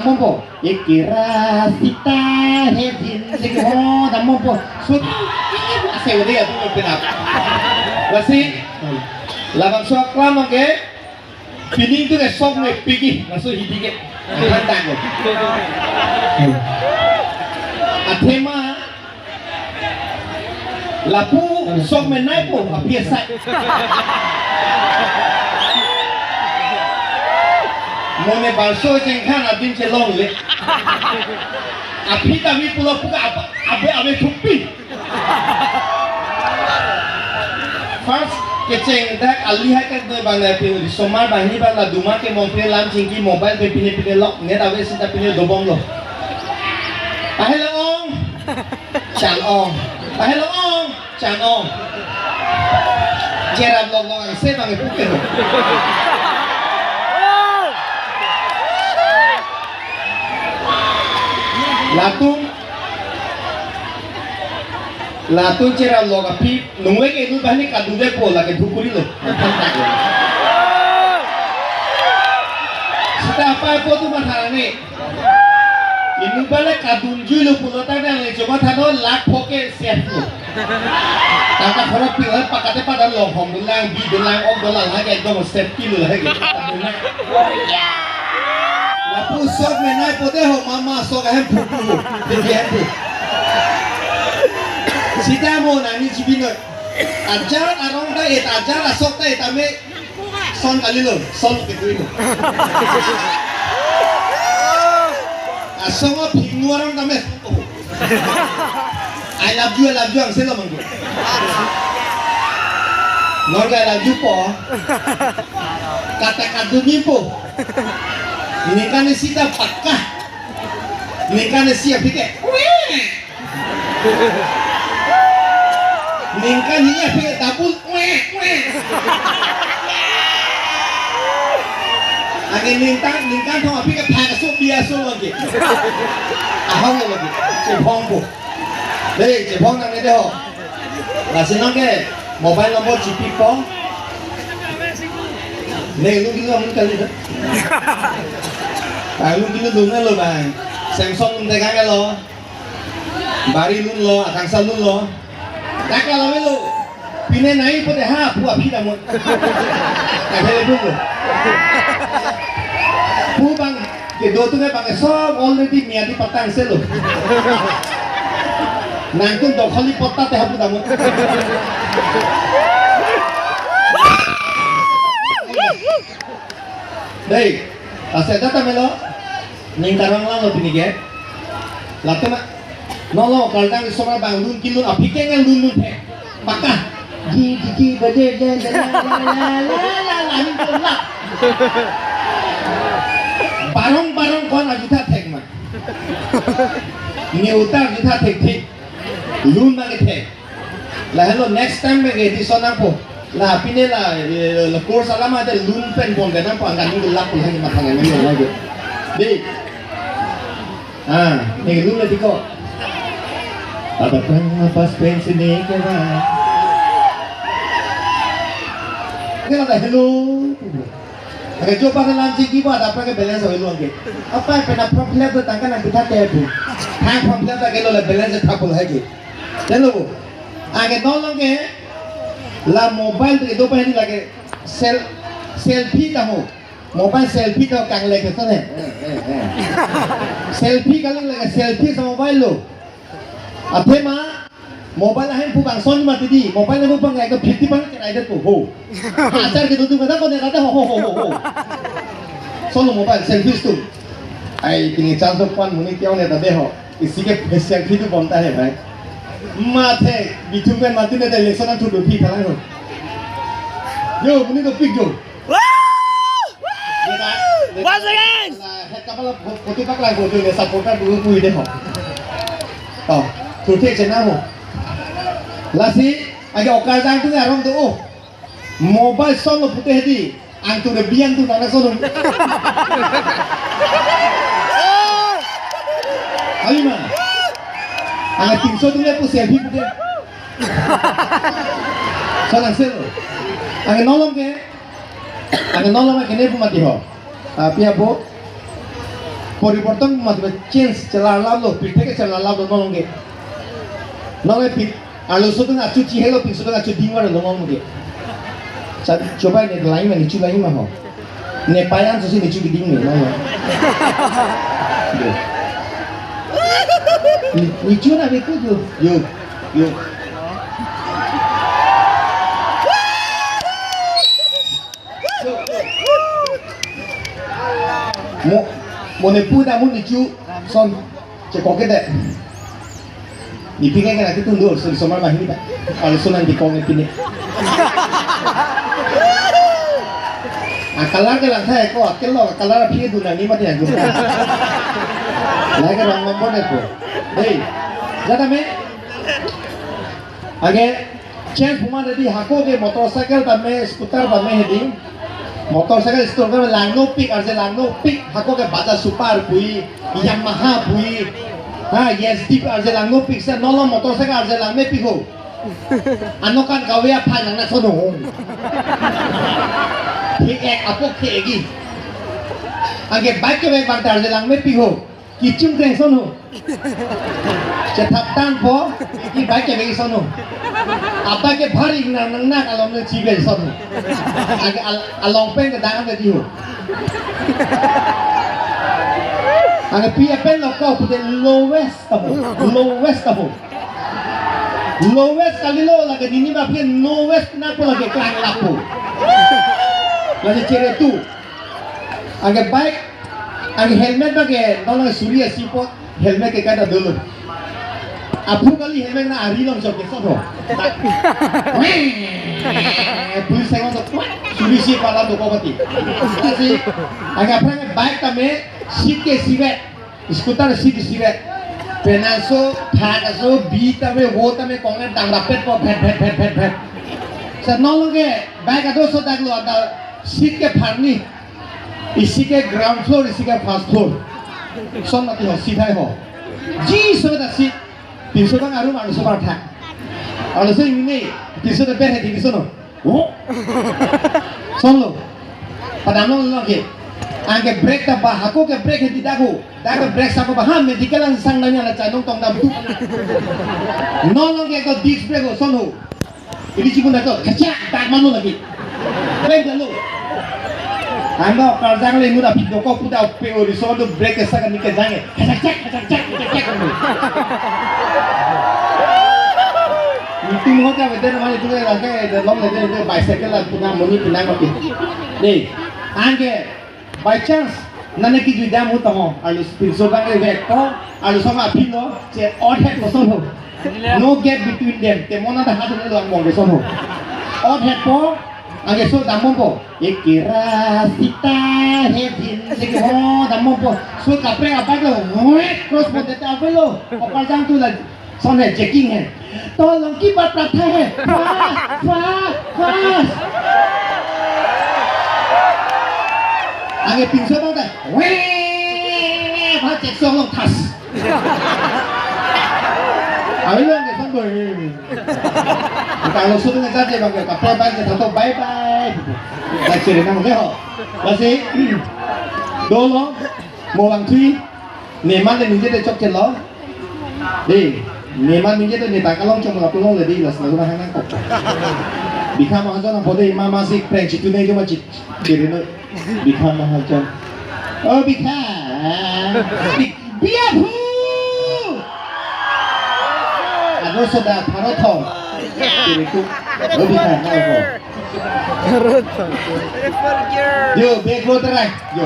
mompo ikira sita hedin singho da mompo sut ini sewa dia tuh penap lasi labang sok lamang ke pining tuh sok me pigi masuk hidige tantang ko atema lapu sok me naipo apiasa Mone balso jengkan adin celong le. Api kami pulau puka apa? Abe tupi. First keceng dak alihai kat doi bangla piu di somar bangni bangla duma ke mompre lam cingki mobile pe pine lock net abe sita pine dobong lo. Ahelo ong, chan ong. Ahelo ong, chan ong. Jerab long ang se bangge puke lo. Latung cerah loga pi nungwe ke itu bahni kadude pola ke dhukuri lo sita apa tu matharane inu bale kadunju lo pulota na le joma thano lak phoke set lo tangka khorok pi har pakate padan lo hom dulang bi dulang om dulang ha ke ekdom set ki lo ha ke Lapu sok menai pote ho mama sok hem pupu jadi hem sita mo nani cibino ajar arong da et ajar asok da etame son kalilo son ketuino asongo pingu arong tame I love you ang selo manggo norga I love you po kata kaduni po ini kan sita pakka ini kan siap pike ini kan ini pike tapul lagi ningkan thong pike phang so biasa lagi ahong lagi cepong po deh cepong nang ini ho lasin ke mobile number GP po nih lu gitu ngomong kali dah lu gitu dulu lo bang Samsung lu tekan lo bari lu lo akangsa lu lo tak kalau lu pine naik pada ha puap kita mau tak boleh dulu pu bang kedua tu kan bang sob already niati patang selo nangkun dok kali potat teh hapu tamu Dei, aseda tamelo, ningkarang lang lo pinigay. Lato na, nolo kaldang isoma bang lun kilun, apike nga lun he, baka, gi bade la, barong kon ajuta tek ma, niuta ajuta tek, lun na tek. Lah hello next time me di sona po. Lah pine la course alama ada lumpen pon kan apa angkat ni gelap pun hanya makan ni lagi. Di. Ni lu lagi kok. Apa kan pas pensi ni ke ba? Ni ada hello. Agak coba kan lancing kiba ada apa ke balance hello angke. Apa pena problem tu tangkan nak kita tu. Hang problem tak kalau balance tak boleh lagi. Hello. Agak tolong ke la mobile itu apa ini lagi selfie kamu mobile selfie kau kang lagi sana selfie kalian lagi selfie sama mobile lo apa mah mobile lain bukan son mati di mobile lain bukan kayak ke 50 banget kena itu ho acar gitu tuh kata kau kata ho solo mobile selfie tu ai ini chance pan muni kau nih tapi ho isi ke selfie tu bonta है भाई mate bitungkan mati nih dari lesonan tuh dopi kalah lo yo muni dopi yo once again head kapal foto pak lagi foto nih supporter dulu kui deh ho oh tuh cek cina ho lasi agak okazang tuh ngarong tuh oh mobile son lo putih di antu lebihan tuh tanah son Alima Ang timso tu lepo selfie putih. Sanang selo. Ang nolong ke kene pun mati ho. Tapi apa? পরিবর্তন মাধ্যমে চেঞ্জ চালার লাভলো পিঠ থেকে চালার লাভলো নলঙ্গে নলে পিঠ আলু সুতং আচু চিহেলো পিঠ সুতং আচু ডিমারে নলঙ্গে coba ni lain mah nicu lain mah ho ne payan susi nicu giding ni nol nicu na beku yo mo ne pu da mo nicu son cekok kita ni pinggir kan aku tunggu semua mah ini pak kalau sunan di kong ini kalar ke lantai ko kello kalar phi duna ni mati aku lagi rong nombor itu hey jada me age change puma tadi hako ke motorcycle ta me scooter ta me hedi motorcycle store ka langno pick arje langno pick hako ke baja super pui yamaha pui ha yes deep arje langno pick sa nolo motorcycle arje langme pick ho anokan kawya pha nang na sono ঠিক এক আপক খেগি আগে বাইকে বেগ বান্তা আর জেলাং মে পিহো কিচুম কে সোনো যে থাপটান পো কি বাইকে বেগ সোনো আপা কে ভারী না না আলম নে চিগে সোনো আগে আলং পেন কে দাং কে দিহো আগে P pen lock co they lowest tabo lowest kalilo lagi dini ba pin lowest na ko lagi klang lapo lagi cere tu age bike age helmet bage dolo surya sipot helmet ke kada dulu apu kali helmet na ari long sok so tho pulis sengon to suri si pala do kopati kasi age apna bike tame seat ke sivet scooter seat sivet penaso thakaso bi tame wo tame kongen dang rapet po phet sa nologe bike ado so daglo ada seat ke pharni isi ke ground floor isi ke first floor son mati ho sidhai ho ji so da seat 300 tang aru manu sobar thak alu se ini 300 ta ber he di sono oh son lo padam lo ke angke brake ta ba hako ke brake he di dago brake sa ba ha medical ang sang nanya la chanong tong dam tu no lo ke ko disc brake ho son ho ini cikun da ko kacha tak manu lagi brake dulu anda kerja kali muda pintu kau putar PO di soal tu brake sekarang ni kejangan, kacak kamu. Itu mau apa? Betul mana itu kan lagi dalam itu bicycle lah punya moni punya macam. Deh, angke by chance nane ki juda mu tahu, alus pintu kan le vektor, alus sama pintu, cie odd head kosong ho. No gap between them. Temona dah hadu ni luang mong kosong ho. Odd head po. Angge so damong po ikira sita hedin lagi ho damong po so kapre apa lo cross po dete apa lo opar jang tu la son hai checking hai tolong ki baat pratha hai fast angge 300 bang ta we ba check so long thas Ayo ang isang boy. Kalau sudah ngejar bang, kapal bang, tato bye bye. Lagi na mo kayo. Kasi dolo mo lang tui, neman le ninje de chok chelo. Di, neman ninje de nita kalong chok mga punong le di las na guna hangang kok. Bika mahajan ang pode mama si prank chitu na yung machit. Diri no, bika mahajan. Oh bika, biya pu. Ano sudah parotong, diriku lebih kan apa? Parotong. Yo, back road right, yo.